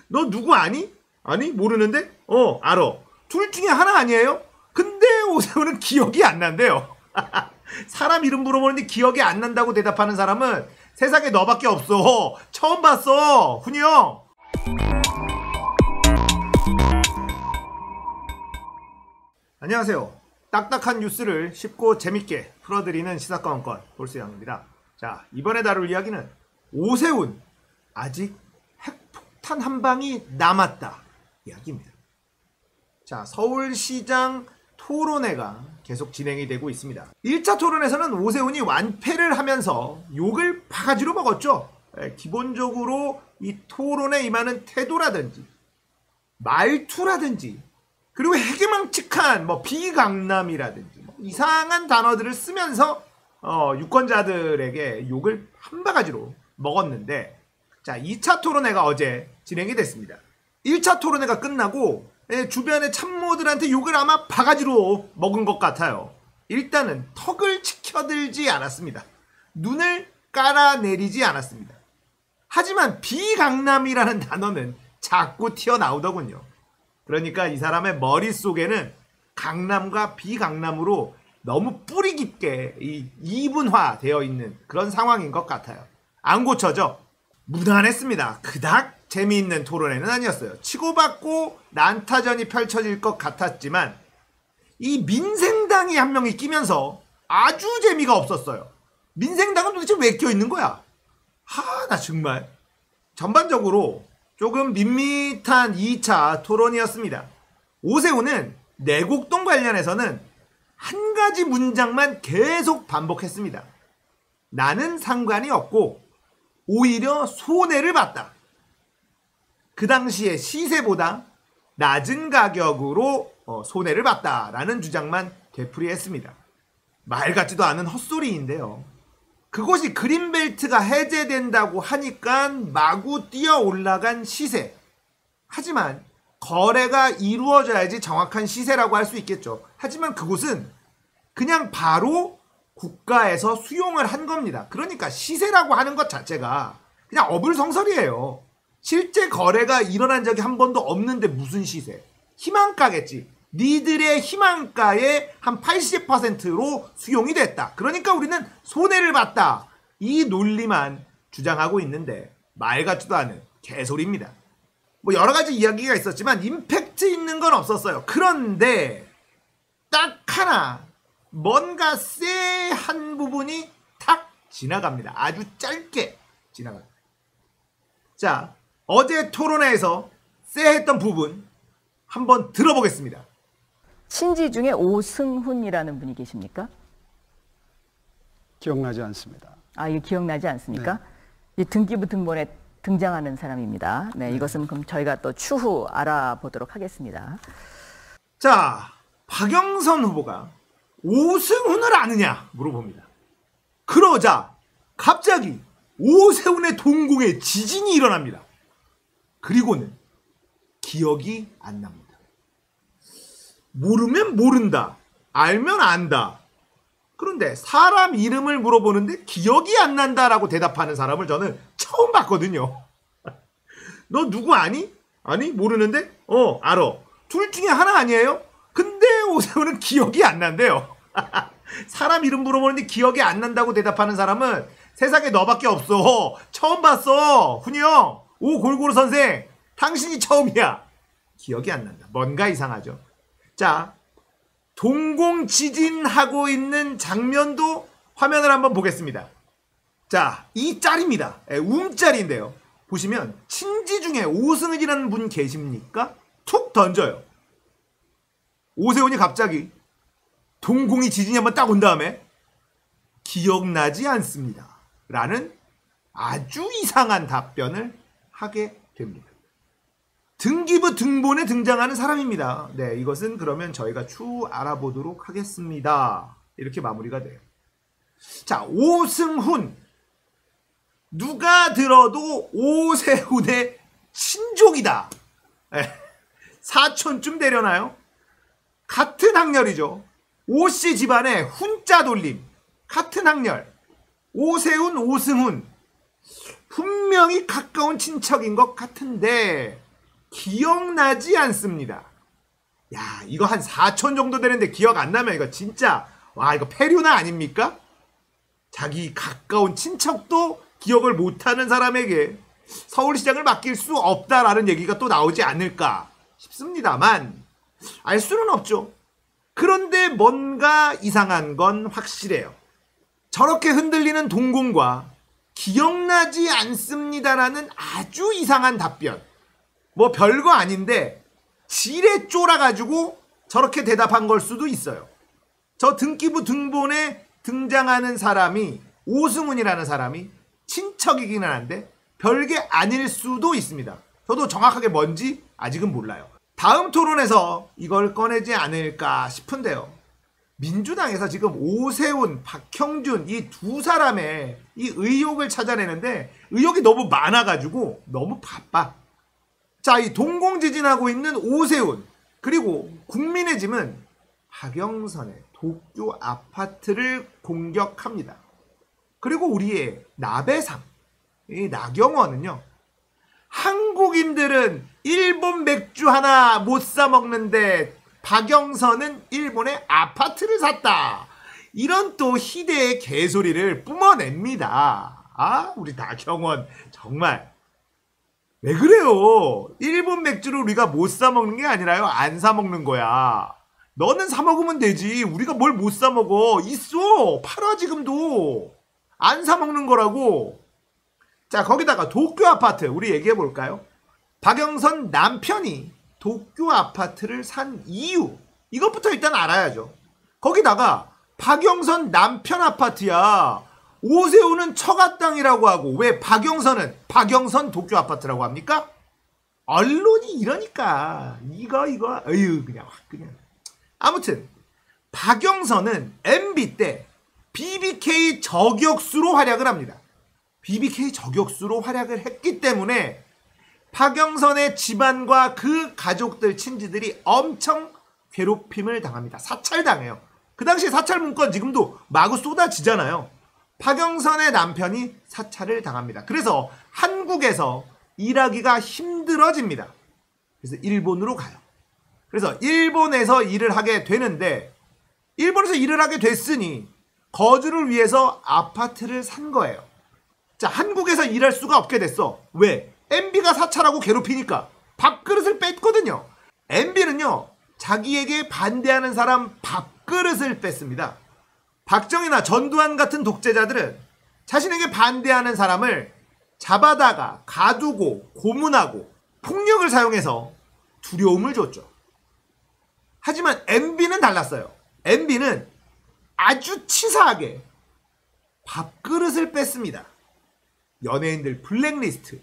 너 누구 아니? 아니? 모르는데? 알아. 둘 중에 하나 아니에요? 근데 오세훈은 기억이 안 난대요. 사람 이름 물어보는데 기억이 안 난다고 대답하는 사람은 세상에 너밖에 없어. 처음 봤어. 훈이 형. 안녕하세요. 딱딱한 뉴스를 쉽고 재밌게 풀어드리는 시사건건 볼스양입니다. 자, 이번에 다룰 이야기는 오세훈 아직 핵폭탄 한 방이 남았다 이야기입니다. 자, 서울시장 토론회가 계속 진행이 되고 있습니다. 1차 토론에서는 오세훈이 완패를 하면서 욕을 바가지로 먹었죠. 기본적으로 이 토론에 임하는 태도라든지 말투라든지 그리고 해괴망측한 비강남이라든지 이상한 단어들을 쓰면서 유권자들에게 욕을 한 바가지로 먹었는데, 자, 2차 토론회가 어제 진행이 됐습니다. 1차 토론회가 끝나고 주변의 참모들한테 욕을 아마 바가지로 먹은 것 같아요. 일단은 턱을 치켜들지 않았습니다. 눈을 깔아내리지 않았습니다. 하지만 비강남이라는 단어는 자꾸 튀어나오더군요. 그러니까 이 사람의 머릿속에는 강남과 비강남으로 너무 뿌리 깊게 이분화되어 있는 그런 상황인 것 같아요. 안 고쳐져? 무난했습니다. 그닥 재미있는 토론회는 아니었어요. 치고받고 난타전이 펼쳐질 것 같았지만 이 민생당이 한 명이 끼면서 아주 재미가 없었어요. 민생당은 도대체 왜 껴있는 거야? 나 정말 전반적으로 조금 밋밋한 2차 토론이었습니다. 오세훈은 내곡동 관련해서는 한 가지 문장만 계속 반복했습니다. 나는 상관이 없고 오히려 손해를 봤다. 그 당시에 시세보다 낮은 가격으로 손해를 봤다라는 주장만 되풀이했습니다. 말 같지도 않은 헛소리인데요. 그것이 그린벨트가 해제된다고 하니까 마구 뛰어 올라간 시세. 하지만 거래가 이루어져야지 정확한 시세라고 할 수 있겠죠. 하지만 그곳은 그냥 바로 국가에서 수용을 한 겁니다. 그러니까 시세라고 하는 것 자체가 그냥 어불성설이에요. 실제 거래가 일어난 적이 한 번도 없는데 무슨 시세? 희망가겠지. 니들의 희망가의 한 80%로 수용이 됐다. 그러니까 우리는 손해를 봤다. 이 논리만 주장하고 있는데 말 같지도 않은 개소리입니다. 여러 가지 이야기가 있었지만 임팩트 있는 건 없었어요. 그런데 딱 하나 뭔가 쎄한 부분이 탁 지나갑니다. 아주 짧게 지나갑니다. 자, 어제 토론회에서 쎄했던 부분 한번 들어보겠습니다. 친지 중에 오승훈이라는 분이 계십니까? 기억나지 않습니다. 이거 기억나지 않습니까? 네. 이 등기부 등본에 등장하는 사람입니다. 네, 이것은 그럼 저희가 또 추후 알아보도록 하겠습니다. 자, 박영선 후보가 오승훈을 아느냐 물어봅니다. 그러자 갑자기 오세훈의 동공에 지진이 일어납니다. 그리고는 기억이 안 납니다. 모르면 모른다, 알면 안다. 그런데 사람 이름을 물어보는데 기억이 안 난다라고 대답하는 사람을 저는 처음 봤거든요. 너 누구 아니? 아니? 모르는데? 알아. 둘 중에 하나 아니에요? 근데 오세훈은 기억이 안 난대요. 사람 이름 물어보는데 기억이 안 난다고 대답하는 사람은 세상에 너밖에 없어. 처음 봤어. 훈이 형. 오 골고루 선생. 당신이 처음이야. 기억이 안 난다. 뭔가 이상하죠. 자, 동공 지진하고 있는 장면도 화면을 한번 보겠습니다. 자, 이 짤입니다. 움짤인데요. 보시면 친지 중에 오승훈이라는 분 계십니까? 툭 던져요. 오세훈이 갑자기 동공이 지진이 한번 딱 온 다음에 기억나지 않습니다. 라는 아주 이상한 답변을 하게 됩니다. 등기부 등본에 등장하는 사람입니다. 네, 이것은 그러면 저희가 추후 알아보도록 하겠습니다. 이렇게 마무리가 돼요. 자, 오승훈. 누가 들어도 오세훈의 친족이다. 사촌쯤 되려나요? 같은 학렬이죠. 오씨 집안의 훈자 돌림. 같은 학렬. 오세훈, 오승훈. 분명히 가까운 친척인 것 같은데 기억나지 않습니다. 야, 이거 한 4천 정도 되는데 기억 안 나면 이거 진짜 와, 이거 폐류나 아닙니까? 자기 가까운 친척도 기억을 못하는 사람에게 서울시장을 맡길 수 없다라는 얘기가 또 나오지 않을까 싶습니다만 알 수는 없죠. 그런데 뭔가 이상한 건 확실해요. 저렇게 흔들리는 동공과 기억나지 않습니다라는 아주 이상한 답변. 뭐 별거 아닌데 지레 쫄아가지고 저렇게 대답한 걸 수도 있어요. 저 등기부 등본에 등장하는 사람이 오승훈이라는 사람이 친척이기는 한데 별게 아닐 수도 있습니다. 저도 정확하게 뭔지 아직은 몰라요. 다음 토론에서 이걸 꺼내지 않을까 싶은데요. 민주당에서 지금 오세훈, 박형준 이 두 사람의 이 의혹을 찾아내는데 의혹이 너무 많아가지고 너무 바빠. 자, 이 동공지진하고 있는 오세훈 그리고 국민의 짐은 박영선의 도쿄 아파트를 공격합니다. 그리고 우리의 나배상 이 나경원은요. 한국인들은 일본 맥주 하나 못 사 먹는데 박영선은 일본의 아파트를 샀다. 이런 또 희대의 개소리를 뿜어냅니다. 아, 우리 나경원 정말 왜 그래요? 일본 맥주를 우리가 못 사 먹는 게 아니라요. 안 사 먹는 거야. 너는 사 먹으면 되지. 우리가 뭘 못 사 먹어. 있어. 팔아 지금도. 안 사 먹는 거라고. 자, 거기다가 도쿄 아파트 우리 얘기해 볼까요? 박영선 남편이 도쿄 아파트를 산 이유 이것부터 일단 알아야죠. 거기다가 박영선 남편 아파트야. 오세훈은 처가 땅이라고 하고 왜 박영선은 박영선 도쿄 아파트라고 합니까? 언론이 이러니까 이거 어휴 그냥 아무튼 박영선은 MB 때 BBK 저격수로 활약을 합니다. BBK 저격수로 활약을 했기 때문에 박영선의 집안과 그 가족들 친지들이 엄청 괴롭힘을 당합니다. 사찰당해요. 그 당시에 사찰 문건 지금도 마구 쏟아지잖아요. 박영선의 남편이 사찰을 당합니다. 그래서 한국에서 일하기가 힘들어집니다. 그래서 일본으로 가요. 그래서 일본에서 일을 하게 되는데 일본에서 일을 하게 됐으니 거주를 위해서 아파트를 산 거예요. 자, 한국에서 일할 수가 없게 됐어. 왜? MB가 사찰하고 괴롭히니까 밥그릇을 뺐거든요. MB는요 자기에게 반대하는 사람 밥그릇을 뺐습니다. 박정희나 전두환 같은 독재자들은 자신에게 반대하는 사람을 잡아다가 가두고 고문하고 폭력을 사용해서 두려움을 줬죠. 하지만 MB는 달랐어요. MB는 아주 치사하게 밥그릇을 뺐습니다. 연예인들 블랙리스트,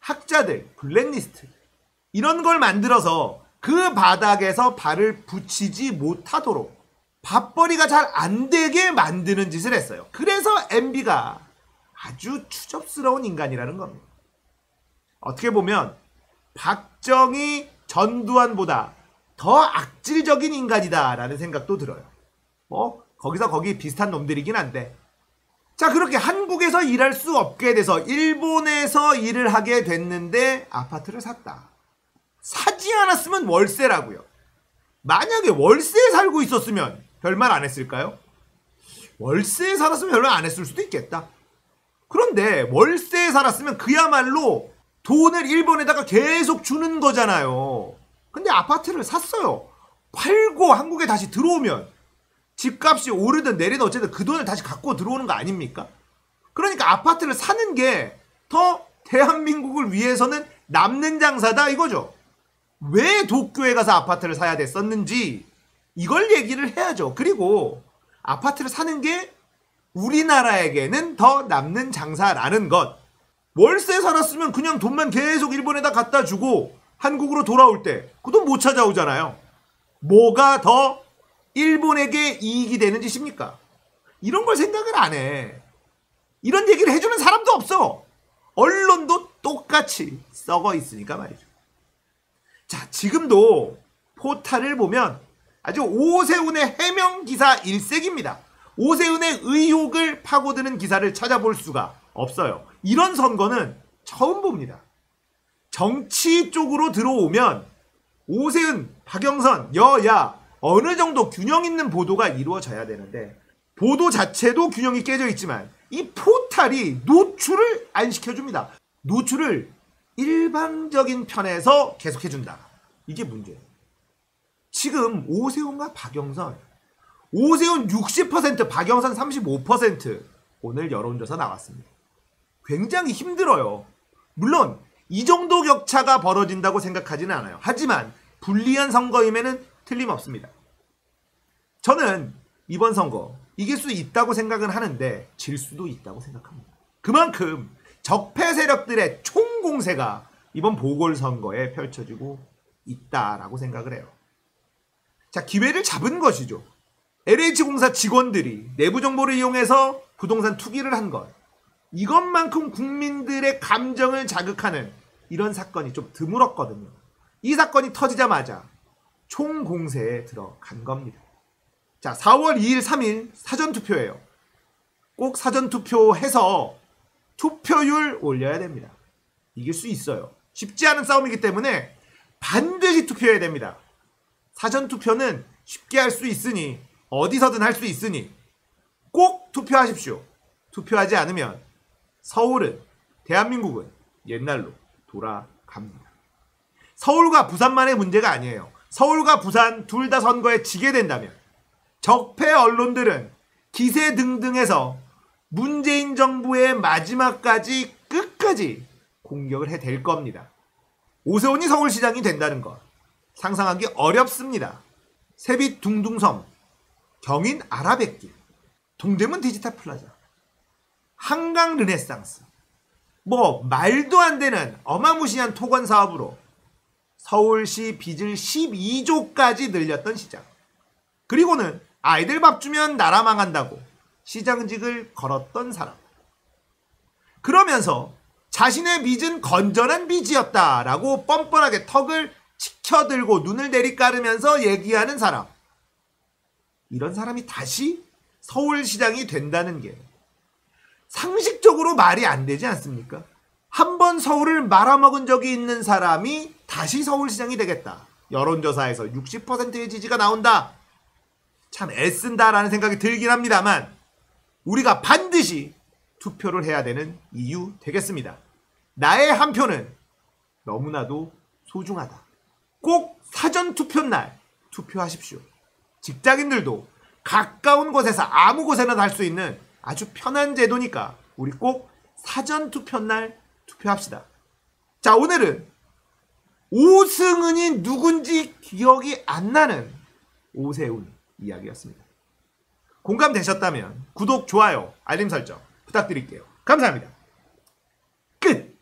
학자들 블랙리스트 이런 걸 만들어서 그 바닥에서 발을 붙이지 못하도록 밥벌이가 잘 안 되게 만드는 짓을 했어요. 그래서 MB가 아주 추접스러운 인간이라는 겁니다. 어떻게 보면 박정희, 전두환보다 더 악질적인 인간이다라는 생각도 들어요. 뭐 거기서 거기 비슷한 놈들이긴 한데 자, 그렇게 한국에서 일할 수 없게 돼서 일본에서 일을 하게 됐는데 아파트를 샀다. 사지 않았으면 월세라고요. 만약에 월세에 살고 있었으면 별말 안 했을까요? 월세에 살았으면 별말 안 했을 수도 있겠다. 그런데 월세에 살았으면 그야말로 돈을 일본에다가 계속 주는 거잖아요. 근데 아파트를 샀어요. 팔고 한국에 다시 들어오면 집값이 오르든 내리든 어쨌든 그 돈을 다시 갖고 들어오는 거 아닙니까? 그러니까 아파트를 사는 게 더 대한민국을 위해서는 남는 장사다 이거죠. 왜 도쿄에 가서 아파트를 사야 됐었는지 이걸 얘기를 해야죠. 그리고 아파트를 사는 게 우리나라에게는 더 남는 장사라는 것. 월세 살았으면 그냥 돈만 계속 일본에다 갖다 주고 한국으로 돌아올 때 그 돈 못 찾아오잖아요. 뭐가 더 일본에게 이익이 되는 짓입니까? 이런 걸 생각을 안 해. 이런 얘기를 해주는 사람도 없어. 언론도 똑같이 썩어 있으니까 말이죠. 자, 지금도 포탈을 보면 아주 오세훈의 해명 기사 일색입니다. 오세훈의 의혹을 파고드는 기사를 찾아볼 수가 없어요. 이런 선거는 처음 봅니다. 정치 쪽으로 들어오면 오세훈, 박영선, 여야 어느 정도 균형 있는 보도가 이루어져야 되는데 보도 자체도 균형이 깨져 있지만 이 포탈이 노출을 안 시켜줍니다. 노출을 일방적인 편에서 계속해준다. 이게 문제예요. 지금 오세훈과 박영선, 오세훈 60%, 박영선 35% 오늘 여론조사 나왔습니다. 굉장히 힘들어요. 물론 이 정도 격차가 벌어진다고 생각하지는 않아요. 하지만 불리한 선거임에는 틀림없습니다. 저는 이번 선거 이길 수 있다고 생각은 하는데 질 수도 있다고 생각합니다. 그만큼 적폐 세력들의 총공세가 이번 보궐선거에 펼쳐지고 있다라고 생각을 해요. 자, 기회를 잡은 것이죠. LH공사 직원들이 내부 정보를 이용해서 부동산 투기를 한 것. 이것만큼 국민들의 감정을 자극하는 이런 사건이 좀 드물었거든요. 이 사건이 터지자마자 총공세에 들어간 겁니다. 자, 4월 2일, 3일 사전투표예요. 꼭 사전투표해서 투표율 올려야 됩니다. 이길 수 있어요. 쉽지 않은 싸움이기 때문에 반드시 투표해야 됩니다. 사전투표는 쉽게 할 수 있으니 어디서든 할 수 있으니 꼭 투표하십시오. 투표하지 않으면 서울은, 대한민국은 옛날로 돌아갑니다. 서울과 부산만의 문제가 아니에요. 서울과 부산 둘 다 선거에 지게 된다면 적폐 언론들은 기세 등등해서 문재인 정부의 마지막까지 끝까지 공격을 해댈 겁니다. 오세훈이 서울시장이 된다는 것 상상하기 어렵습니다. 세빛 둥둥섬, 경인 아라뱃길, 동대문 디지털 플라자, 한강 르네상스, 뭐 말도 안 되는 어마무시한 토건 사업으로 서울시 빚을 12조까지 늘렸던 시장. 그리고는 아이들 밥 주면 나라 망한다고 시장직을 걸었던 사람. 그러면서 자신의 빚은 건전한 빚이었다라고 뻔뻔하게 턱을 치켜들고 눈을 내리까르면서 얘기하는 사람. 이런 사람이 다시 서울시장이 된다는 게 상식적으로 말이 안 되지 않습니까? 한 번 서울을 말아먹은 적이 있는 사람이 다시 서울시장이 되겠다. 여론조사에서 60%의 지지가 나온다. 참 애쓴다라는 생각이 들긴 합니다만 우리가 반드시 투표를 해야 되는 이유 되겠습니다. 나의 한 표는 너무나도 소중하다. 꼭 사전투표 날 투표하십시오. 직장인들도 가까운 곳에서 아무 곳에나 할 수 있는 아주 편한 제도니까 우리 꼭 사전투표 날 투표합시다. 자, 오늘은 오승은이 누군지 기억이 안 나는 오세훈 이야기였습니다. 공감되셨다면 구독, 좋아요, 알림 설정 부탁드릴게요. 감사합니다. 끝!